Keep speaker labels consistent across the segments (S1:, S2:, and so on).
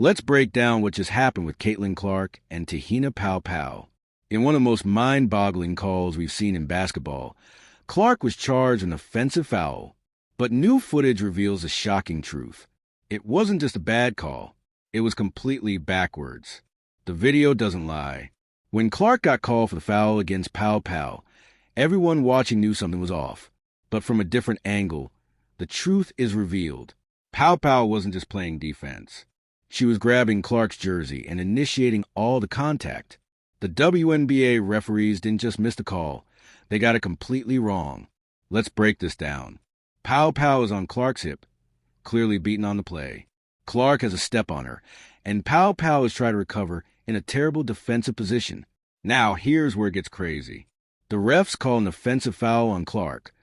S1: Let's break down what just happened with Caitlin Clark and Tahina Pow. In one of the most mind-boggling calls we've seen in basketball, Clark was charged with an offensive foul, but new footage reveals a shocking truth. It wasn't just a bad call, it was completely backwards. The video doesn't lie. When Clark got called for the foul against Pow, everyone watching knew something was off. But from a different angle, the truth is revealed. Pow wasn't just playing defense. She was grabbing Clark's jersey and initiating all the contact. The WNBA referees didn't just miss the call, they got it completely wrong. Let's break this down. Pow is on Clark's hip, clearly beaten on the play. Clark has a step on her, and Pow is trying to recover in a terrible defensive position. Now, here's where it gets crazy. The refs call an offensive foul on Clark,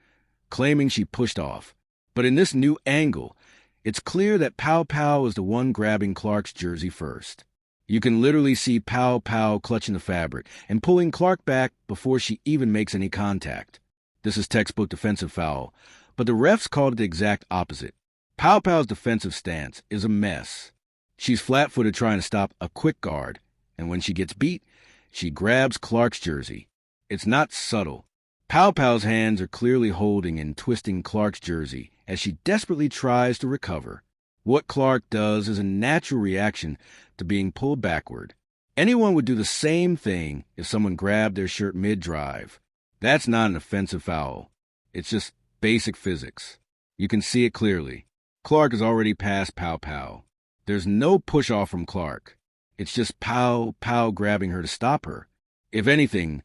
S1: claiming she pushed off. But in this new angle, it's clear that Pow is the one grabbing Clark's jersey first. You can literally see Pow clutching the fabric and pulling Clark back before she even makes any contact. This is textbook defensive foul, but the refs called it the exact opposite. Pow's defensive stance is a mess. She's flat-footed trying to stop a quick guard, and when she gets beat, she grabs Clark's jersey. It's not subtle. Pow's hands are clearly holding and twisting Clark's jersey as she desperately tries to recover. What Clark does is a natural reaction to being pulled backward. Anyone would do the same thing if someone grabbed their shirt mid-drive. That's not an offensive foul. It's just basic physics. You can see it clearly. Clark is already past Pow. There's no push-off from Clark. It's just Pow grabbing her to stop her. If anything,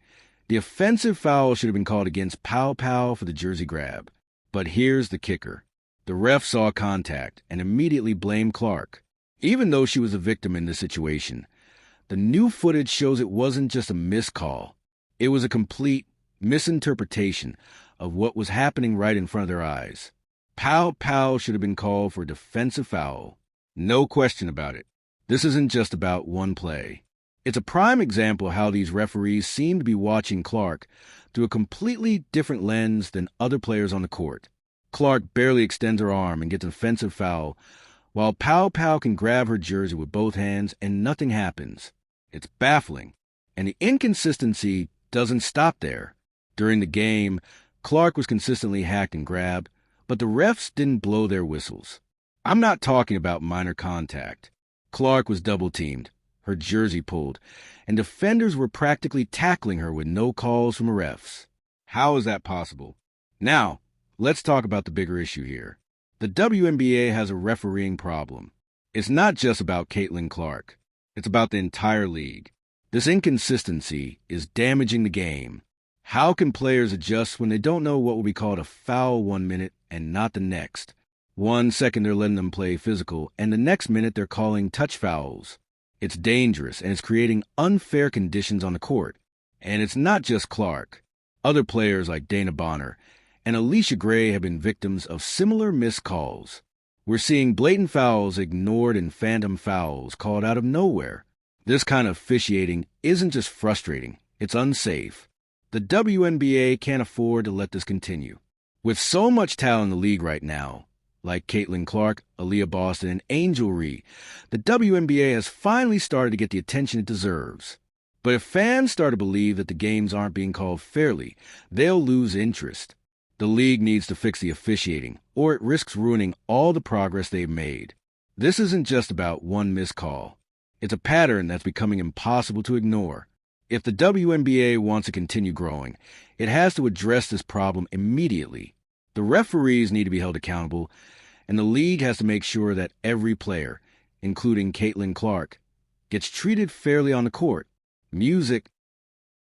S1: the offensive foul should have been called against Pow for the jersey grab. But here's the kicker. The ref saw contact and immediately blamed Clark. Even though she was a victim in this situation, the new footage shows it wasn't just a miscall. It was a complete misinterpretation of what was happening right in front of their eyes. Pow should have been called for a defensive foul. No question about it. This isn't just about one play. It's a prime example of how these referees seem to be watching Clark through a completely different lens than other players on the court. Clark barely extends her arm and gets an offensive foul, while Pow can grab her jersey with both hands and nothing happens. It's baffling, and the inconsistency doesn't stop there. During the game, Clark was consistently hacked and grabbed, but the refs didn't blow their whistles. I'm not talking about minor contact. Clark was double-teamed, her jersey pulled, and defenders were practically tackling her with no calls from the refs. How is that possible? Now, let's talk about the bigger issue here. The WNBA has a refereeing problem. It's not just about Caitlin Clark. It's about the entire league. This inconsistency is damaging the game. How can players adjust when they don't know what will be called a foul 1 minute and not the next? 1 second they're letting them play physical, and the next minute they're calling touch fouls. It's dangerous, and it's creating unfair conditions on the court. And it's not just Clark. Other players like Dana Bonner and Alicia Gray have been victims of similar missed calls. We're seeing blatant fouls ignored and phantom fouls called out of nowhere. This kind of officiating isn't just frustrating, it's unsafe. The WNBA can't afford to let this continue. With so much talent in the league right now, like Caitlin Clark, Aaliyah Boston, and Angel Reed, the WNBA has finally started to get the attention it deserves. But if fans start to believe that the games aren't being called fairly, they'll lose interest. The league needs to fix the officiating, or it risks ruining all the progress they've made. This isn't just about one missed call. It's a pattern that's becoming impossible to ignore. If the WNBA wants to continue growing, it has to address this problem immediately. The referees need to be held accountable, and the league has to make sure that every player, including Caitlin Clark, gets treated fairly on the court. Music